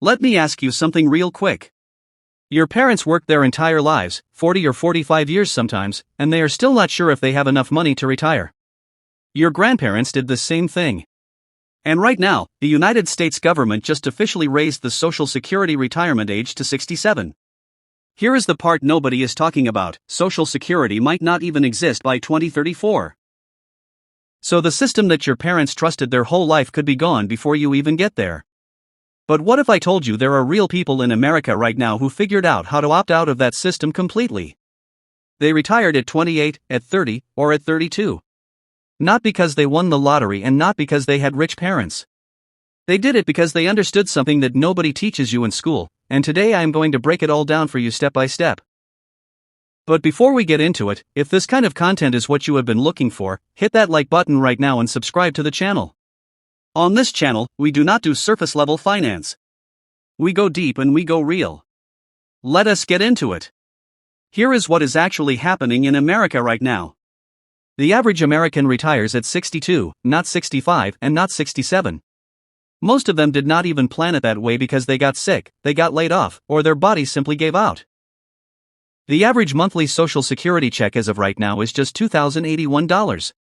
Let me ask you something real quick. Your parents worked their entire lives, 40 or 45 years sometimes, and they are still not sure if they have enough money to retire. Your grandparents did the same thing. And right now, the United States government just officially raised the Social Security retirement age to 67. Here is the part nobody is talking about: Social Security might not even exist by 2034. So the system that your parents trusted their whole life could be gone before you even get there. But what if I told you there are real people in America right now who figured out how to opt out of that system completely? They retired at 28, at 30, or at 32. Not because they won the lottery and not because they had rich parents. They did it because they understood something that nobody teaches you in school, and today I am going to break it all down for you step by step. But before we get into it, if this kind of content is what you have been looking for, hit that like button right now and subscribe to the channel. On this channel, we do not do surface level finance. We go deep and we go real. Let us get into it. Here is what is actually happening in America right now. The average American retires at 62, not 65 and not 67. Most of them did not even plan it that way because they got sick, they got laid off, or their body simply gave out. The average monthly Social Security check as of right now is just $2,081.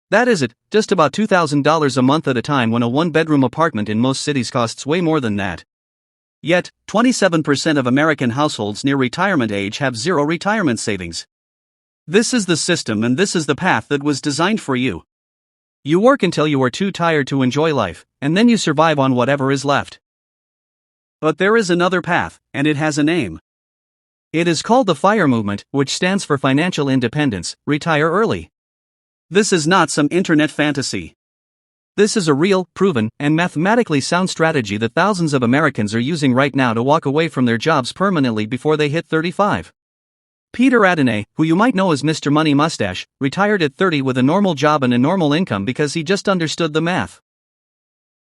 That is it, just about $2,000 a month at a time when a one-bedroom apartment in most cities costs way more than that. Yet, 27% of American households near retirement age have zero retirement savings. This is the system and this is the path that was designed for you. You work until you are too tired to enjoy life, and then you survive on whatever is left. But there is another path, and it has a name. It is called the FIRE movement, which stands for Financial Independence, Retire Early. This is not some internet fantasy. This is a real, proven, and mathematically sound strategy that thousands of Americans are using right now to walk away from their jobs permanently before they hit 35. Peter Adonai, who you might know as Mr. Money Mustache, retired at 30 with a normal job and a normal income because he just understood the math.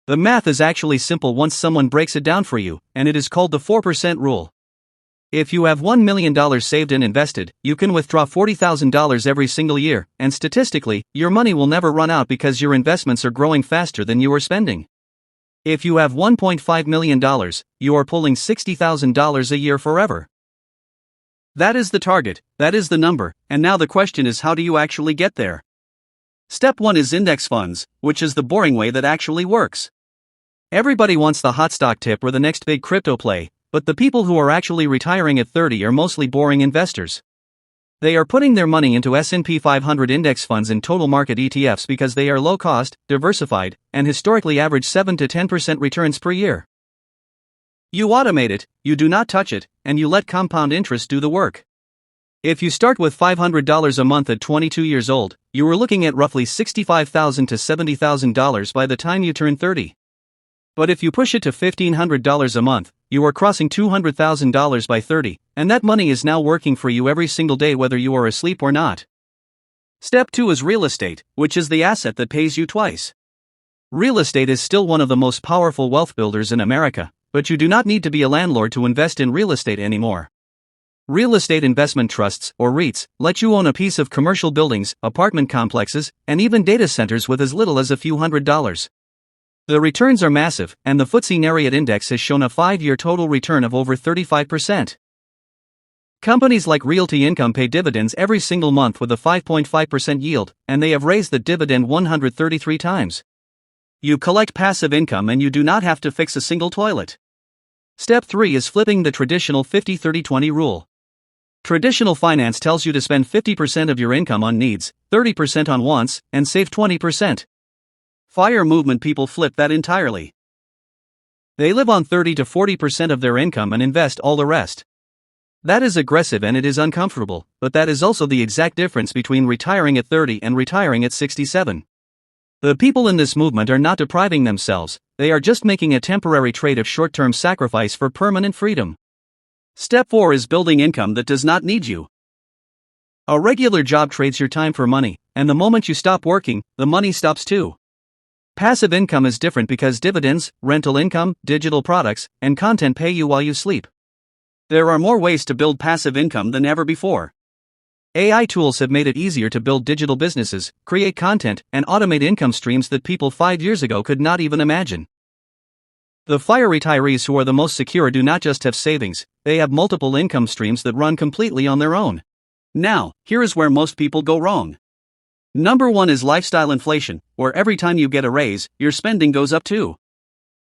The math is actually simple once someone breaks it down for you, and it is called the 4% rule. If you have $1 million saved and invested, you can withdraw $40,000 every single year, and statistically, your money will never run out because your investments are growing faster than you are spending. If you have $1.5 million, you are pulling $60,000 a year forever. That is the target, that is the number, and now the question is, how do you actually get there? Step 1 is index funds, which is the boring way that actually works. Everybody wants the hot stock tip or the next big crypto play, but the people who are actually retiring at 30 are mostly boring investors. They are putting their money into S&P 500 index funds and total market ETFs because they are low cost, diversified, and historically average 7 to 10% returns per year. You automate it, you do not touch it, and you let compound interest do the work. If you start with $500 a month at 22 years old, you are looking at roughly $65,000 to $70,000 by the time you turn 30. But if you push it to $1,500 a month, you are crossing $200,000 by 30, and that money is now working for you every single day whether you are asleep or not. Step 2 is real estate, which is the asset that pays you twice. Real estate is still one of the most powerful wealth builders in America, but you do not need to be a landlord to invest in real estate anymore. Real estate investment trusts, or REITs, let you own a piece of commercial buildings, apartment complexes, and even data centers with as little as a few $100s. The returns are massive, and the FTSE Nareit Index has shown a 5-year total return of over 35%. Companies like Realty Income pay dividends every single month with a 5.5% yield, and they have raised the dividend 133 times. You collect passive income and you do not have to fix a single toilet. Step 3 is flipping the traditional 50-30-20 rule. Traditional finance tells you to spend 50% of your income on needs, 30% on wants, and save 20%. FIRE movement people flip that entirely. They live on 30 to 40% of their income and invest all the rest. That is aggressive and it is uncomfortable, but that is also the exact difference between retiring at 30 and retiring at 67. The people in this movement are not depriving themselves, they are just making a temporary trade of short-term sacrifice for permanent freedom. Step 4 is building income that does not need you. A regular job trades your time for money, and the moment you stop working, the money stops too. Passive income is different because dividends, rental income, digital products, and content pay you while you sleep. There are more ways to build passive income than ever before. AI tools have made it easier to build digital businesses, create content, and automate income streams that people 5 years ago could not even imagine. The FIRE retirees who are the most secure do not just have savings, they have multiple income streams that run completely on their own. Now, here is where most people go wrong. Number 1 is lifestyle inflation, where every time you get a raise, your spending goes up too.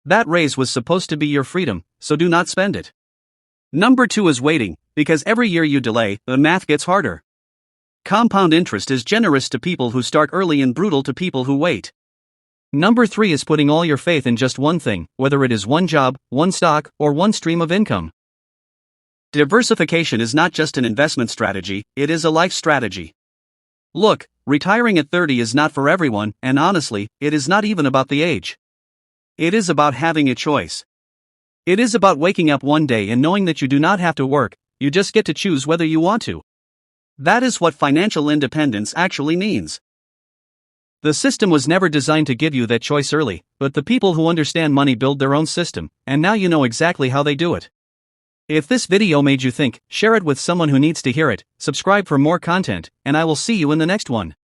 That raise was supposed to be your freedom, so do not spend it. Number 2 is waiting, because every year you delay, the math gets harder. Compound interest is generous to people who start early and brutal to people who wait. Number 3 is putting all your faith in just one thing, whether it is one job, one stock, or one stream of income. Diversification is not just an investment strategy, it is a life strategy. Look, retiring at 30 is not for everyone, and honestly, it is not even about the age. It is about having a choice. It is about waking up one day and knowing that you do not have to work, you just get to choose whether you want to. That is what financial independence actually means. The system was never designed to give you that choice early, but the people who understand money build their own system, and now you know exactly how they do it. If this video made you think, share it with someone who needs to hear it, subscribe for more content, and I will see you in the next one.